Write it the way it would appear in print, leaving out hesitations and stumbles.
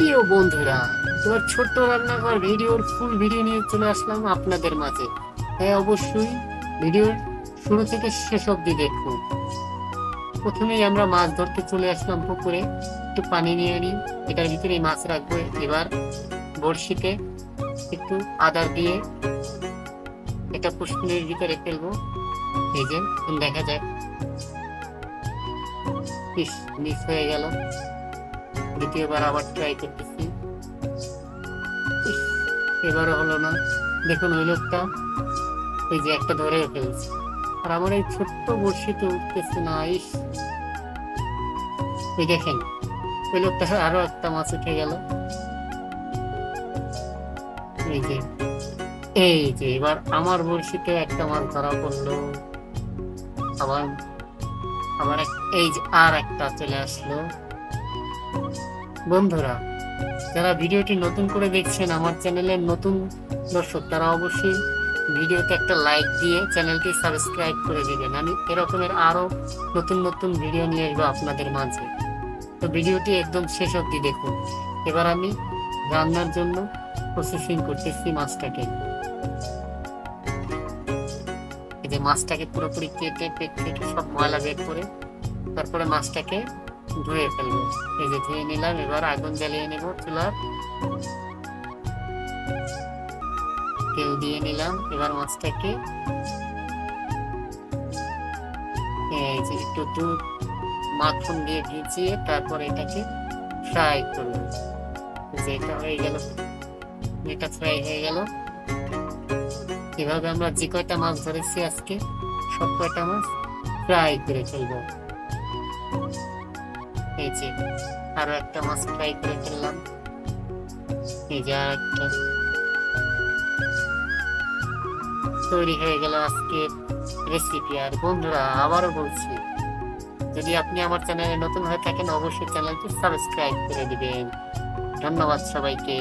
প্রিয় বন্ধুরা, তোমার ছোট্ট রান্নাঘর ভিডিওর ফুল ভিডিও নিয়ে চলে আসলাম আপনাদের মাঝে। হ্যাঁ, অবশ্যই ভিডিওর শুরু থেকে শেষ অবধি দেখুন। প্রথমেই আমরা মাছ ধরতে চলে আসলাম পুকুরে। একটু পানি নিয়ে নিই, এটার ভিতরে মাছ রাখবো। এবার বড়শিতে একটু আদা দিয়ে এটা পুষ্কুনির ভিতরে ফেলবো। এই যে দেখা যায়, মিস হয়ে গেল। দ্বিতীয়বার আবার ট্রাই করতেছি, এবারও হলো না। দেখুন ওই লোকটা এই যে একটা ধরে ফেলছে, আর আমার এই ছোট্ট বড়শিতে উঠতেছে না। ওই দেখেন, ওই লোকটা আরো একটা মাছ উঠে গেল। এই যে এবার আমার বড়শিতে একটা মাছ ধরা পড়লো। আবার আবার এই যে আর একটা চলে আসলো। বন্ধুরা, যারা ভিডিওটি নতুন করে দেখছেন, আমার চ্যানেলের নতুন দর্শক, তারা অবশ্যই ভিডিওতে একটা লাইক দিয়ে চ্যানেলটি সাবস্ক্রাইব করে দিবেন। আমি এরকমের আরো নতুন নতুন ভিডিও নিয়ে আসবো আপনাদের মাঝে। তো ভিডিওটি একদম শেষ অবধি দেখুন। এবার আমি রান্নার জন্য প্রসেসিং করতেছি মাছটাকে। এই যে মাছটাকে পুরোপুরি কেটে পেট থেকে সব ময়লা বের করে তারপরে মাছটাকে ধুয়ে ফেলবো। এই যে ধুয়ে নিলাম, এবার আগুন জ্বালিয়ে নেব চুলার। তেল দিয়ে নিলাম। এবার মাছটাকে এই যে একটু দুধ মাখন দিয়ে ভিজিয়ে তারপর এটাকে ফ্রাই করব। যে এটা হয়ে গেল, এটা ফ্রাই হয়ে গেল। এভাবে আমরা যে কয়টা মাছ ধরেছি আজকে, সব কয়টা মাছ ফ্রাই করে ফেলবো। এই যে আরো একটা মাছ ফ্রাই করে ফেললাম। এই যে আর একটা তৈরি হয়ে গেল আজকের রেসিপি। আর বন্ধুরা, আবারও বলছি, যদি আপনি আমার চ্যানেলে নতুন হয়ে থাকেন, অবশ্যই চ্যানেলটি সাবস্ক্রাইব করে দিবেন। ধন্যবাদ সবাইকে।